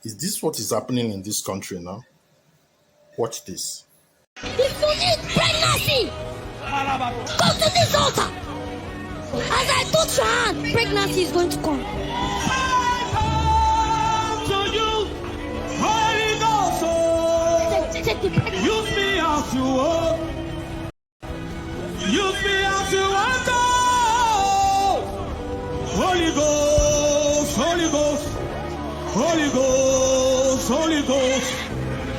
Is this what is happening in this country now? Watch this. If you need pregnancy, go to this altar. As I touch your hand, pregnancy is going to come. Take the pregnancy. Use me as you want. Use me as you want. Holy Ghost, Holy Ghost, Holy Ghost, Holy Ghost,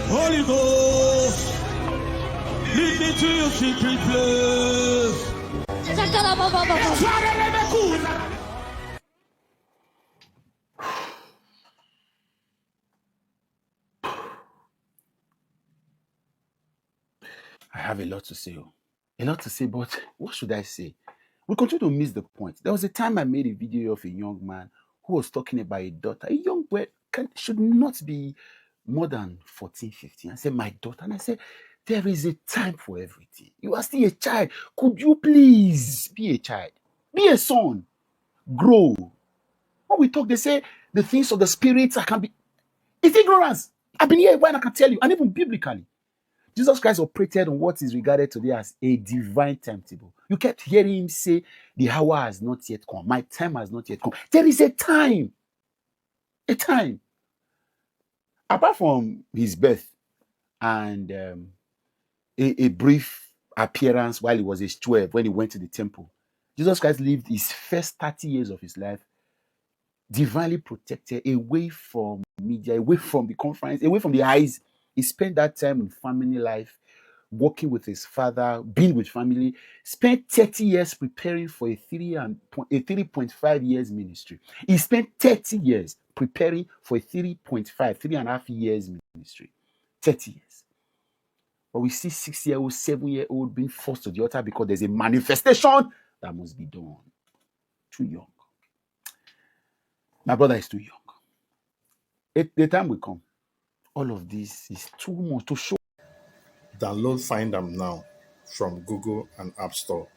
Holy Ghost. Lead me to your secret place. I have a lot to say. A lot to say, but what should I say? We continue to miss the point. There was a time I made a video of a young man who was talking about a daughter. A young boy should not be more than 14, 15. I said, my daughter. And I said, there is a time for everything. You are still a child. Could you please be a child? Be a son. Grow. When we talk, they say the things of the spirit can be. It's ignorance. I've been here when I can tell you, and even biblically. Jesus Christ operated on what is regarded today as a divine timetable. You kept hearing him say, the hour has not yet come. My time has not yet come. There is a time. A time. Apart from his birth and a brief appearance while he was age 12 when he went to the temple, Jesus Christ lived his first 30 years of his life divinely protected, away from media, away from the conference, away from the eyes. He spent that time in family life, working with his father, being with family, spent 30 years preparing for a 3.5 years ministry. He spent 30 years preparing for a 3.5 years ministry. 30 years. But we see 6-year-old, 7-year-old being forced to the altar because there's a manifestation that must be done. Too young. My brother is too young. The time will come. All of this is too much to show. Download Findamnow from Google and App Store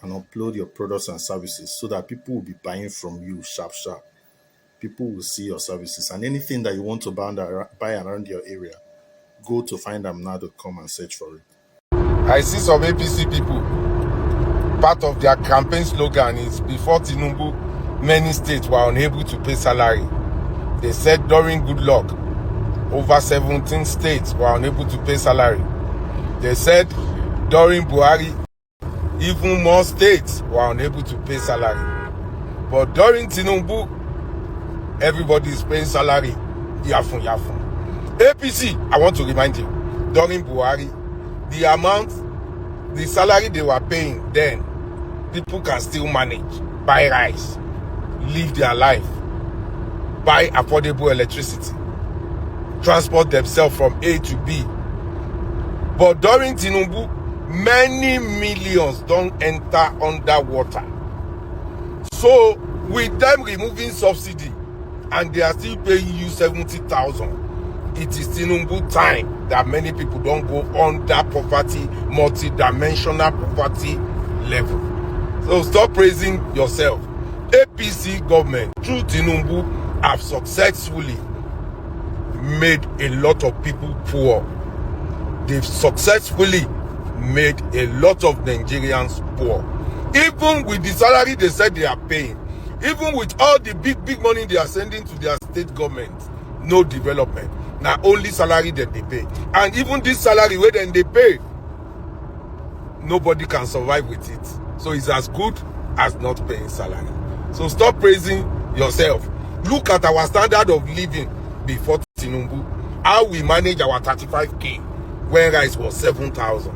and upload your products and services so that people will be buying from you sharp. People will see your services and anything that you want to buy around your area, go to Findamnow.com and search for it. I see some APC people, part of their campaign slogan is before Tinubu, many states were unable to pay salary. They said during good luck, over 17 states were unable to pay salary. They said during Buhari, even more states were unable to pay salary. But during Tinubu, everybody is paying salary. Yafun. APC, I want to remind you, during Buhari, the salary they were paying then, people can still manage, buy rice, live their life, buy affordable electricity, transport themselves from A to B. But during Tinubu, many millions don't enter underwater. So with them removing subsidy and they are still paying you 70,000, it is Tinubu time that many people don't go under poverty, multi-dimensional poverty level. So stop praising yourself. APC government through Tinubu have successfully made a lot of people poor. They've successfully made a lot of Nigerians poor. Even with the salary they said they are paying, even with all the big money they are sending to their state government, no development. Now only salary that they pay. And even this salary where then they pay, nobody can survive with it. So it's as good as not paying salary. So stop praising yourself. Look at our standard of living before Tinubu. How we manage our 35K when rice was 7,000.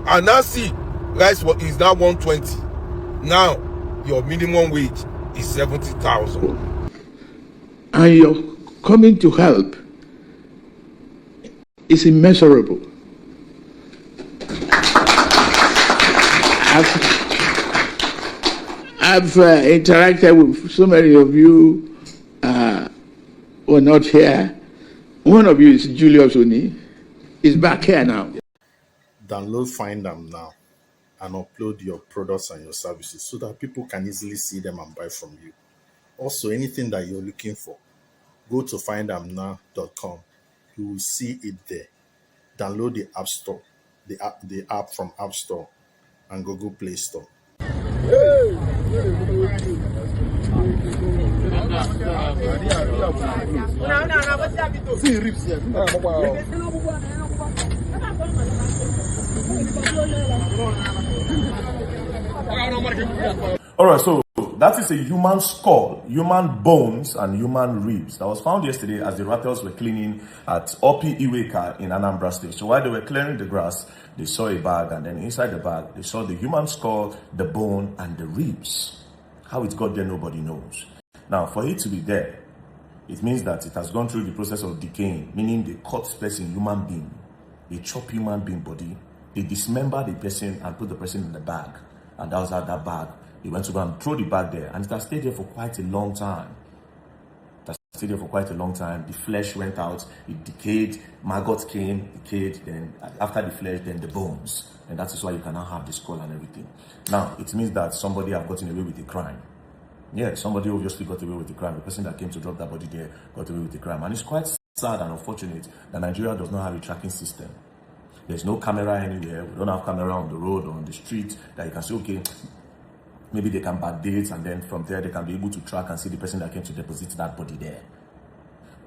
And now see, rice is now 120. Now your minimum wage is 70,000. And your coming to help is immeasurable. I've interacted with so many of you who are not here. One of you is Julius Oni. He's back here now. Download Findamnow and upload your products and your services so that people can easily see them and buy from you. Also, anything that you're looking for, go to Findamnow.com. You will see it there. Download the App Store, the app from App Store and Google Play Store. All right, so that is a human skull, human bones, and human ribs that was found yesterday as the raptors were cleaning at Iweka in Anambra State. So while they were clearing the grass, they saw a bag, and then inside the bag, they saw the human skull, the bone, and the ribs. How it got there, nobody knows. Now, for it to be there, it means that it has gone through the process of decaying, meaning they cut person, human being, they chop human being body, they dismember the person and put the person in the bag. And that was how that bag, they went to go and throw the bag there. And it has stayed there for quite a long time. It has stayed there for quite a long time. The flesh went out, it decayed, maggots came, decayed, then after the flesh, then the bones. And that is why you can now have the skull and everything. Now, it means that somebody have gotten away with the crime. Yeah, somebody obviously got away with the crime. The person that came to drop that body there got away with the crime. And it's quite sad and unfortunate that Nigeria does not have a tracking system. There's no camera anywhere. We don't have camera on the road or on the street that you can say, okay, maybe they can backdate, and then from there they can be able to track and see the person that came to deposit that body there.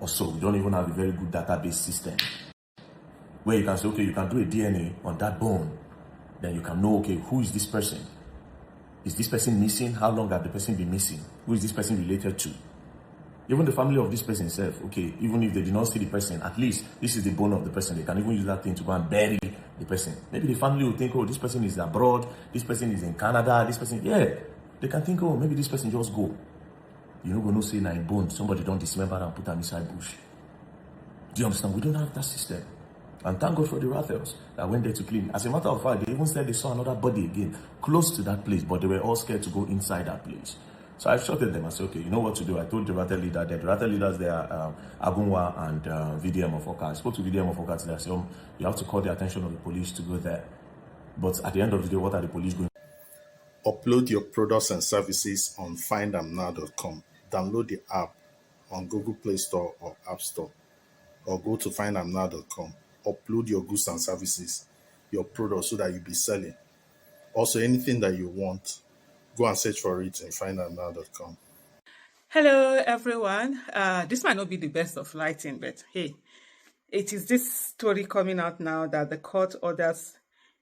Also, we don't even have a very good database system where you can say, okay, you can do a DNA on that bone. Then you can know, okay, who is this person? Is this person missing? How long have the person been missing? Who is this person related to? Even the family of this person itself, okay, even if they did not see the person, at least this is the bone of the person. They can even use that thing to go and bury the person. Maybe the family will think, oh, this person is abroad, this person is in Canada, this person, yeah. They can think, oh, maybe this person just go. You know, we don't say na in bone, somebody don't dismember and put them inside bush. Do you understand? We don't have that system. And thank God for the Rathels that went there to clean. As a matter of fact, they even said they saw another body again close to that place, but they were all scared to go inside that place. So I shot at them. I said, okay, you know what to do. I told the Rathel leader that the Rathel leaders there are Agunwa and VDM of Oka. I spoke to VDM of Oka today. I said, you have to call the attention of the police to go there. But at the end of the day, what are the police going to do? Upload your products and services on Findamnow.com. Download the app on Google Play Store or App Store, or go to Findamnow.com. Upload your goods and services, your products, so that you'll be selling. Also, anything that you want, go and search for it in Findamnow.com. Hello, everyone. This might not be the best of lighting, but hey, it is this story coming out now that the court orders,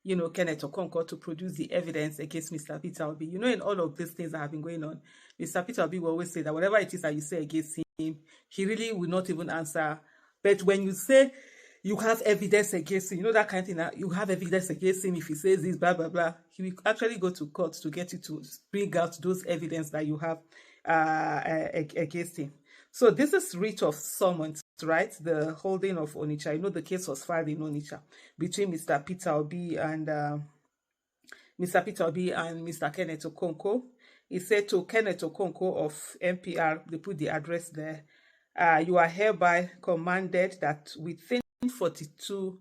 Kenneth Okonkw to produce the evidence against Mr. Peter Obi. In all of these things that have been going on, Mr. Peter Obi will always say that whatever it is that you say against him, he really will not even answer. But when you say you have evidence against him, that kind of thing, that you have evidence against him if he says this, blah, blah, blah, he will actually go to court to get you to bring out those evidence that you have against him. So this is writ of summons, right? The holding of Onitsha. The case was filed in Onitsha between Mr. Peter Obi and Mr. Kenneth Okonkw. He said to Kenneth Okonkw of NPR, they put the address there. You are hereby commanded that within 42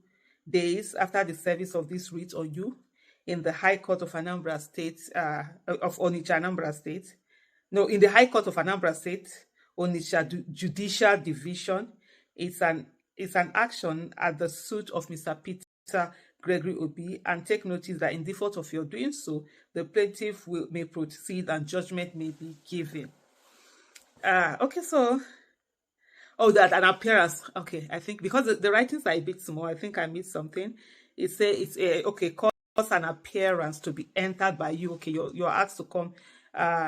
days after the service of this writ on you in the High Court of Anambra State, of Onitsha, Anambra State, in the High Court of Anambra State, Onitsha Judicial Division, it's an action at the suit of Mr. Peter Gregory Obi, and take notice that in default of your doing so, the plaintiff may proceed and judgment may be given. Okay, so that an appearance. Okay, I think because the writings are a bit small, I think I missed something. It says it's cause an appearance to be entered by you. Okay, you're asked to come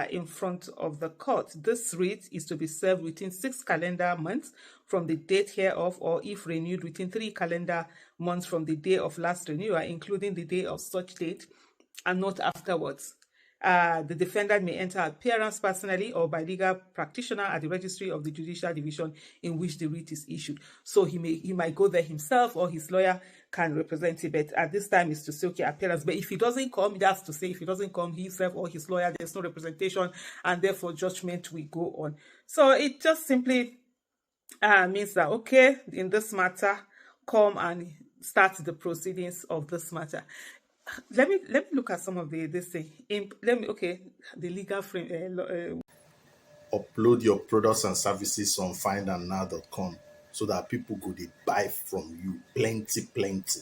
in front of the court. This writ is to be served within 6 calendar months from the date hereof, or if renewed within 3 calendar months from the day of last renewal, including the day of such date, and not afterwards. The defendant may enter appearance personally or by legal practitioner at the registry of the Judicial Division in which the writ is issued. So he might go there himself, or his lawyer can represent him. But at this time, it's to say, okay, appearance. But if he doesn't come, that's to say, if he doesn't come himself or his lawyer, there's no representation, and therefore judgment will go on. So it just simply means that, okay, in this matter, come and start the proceedings of this matter. Let me look at some of the legal frame. upload your products and services on findamnow.com so that people go dey buy from you plenty.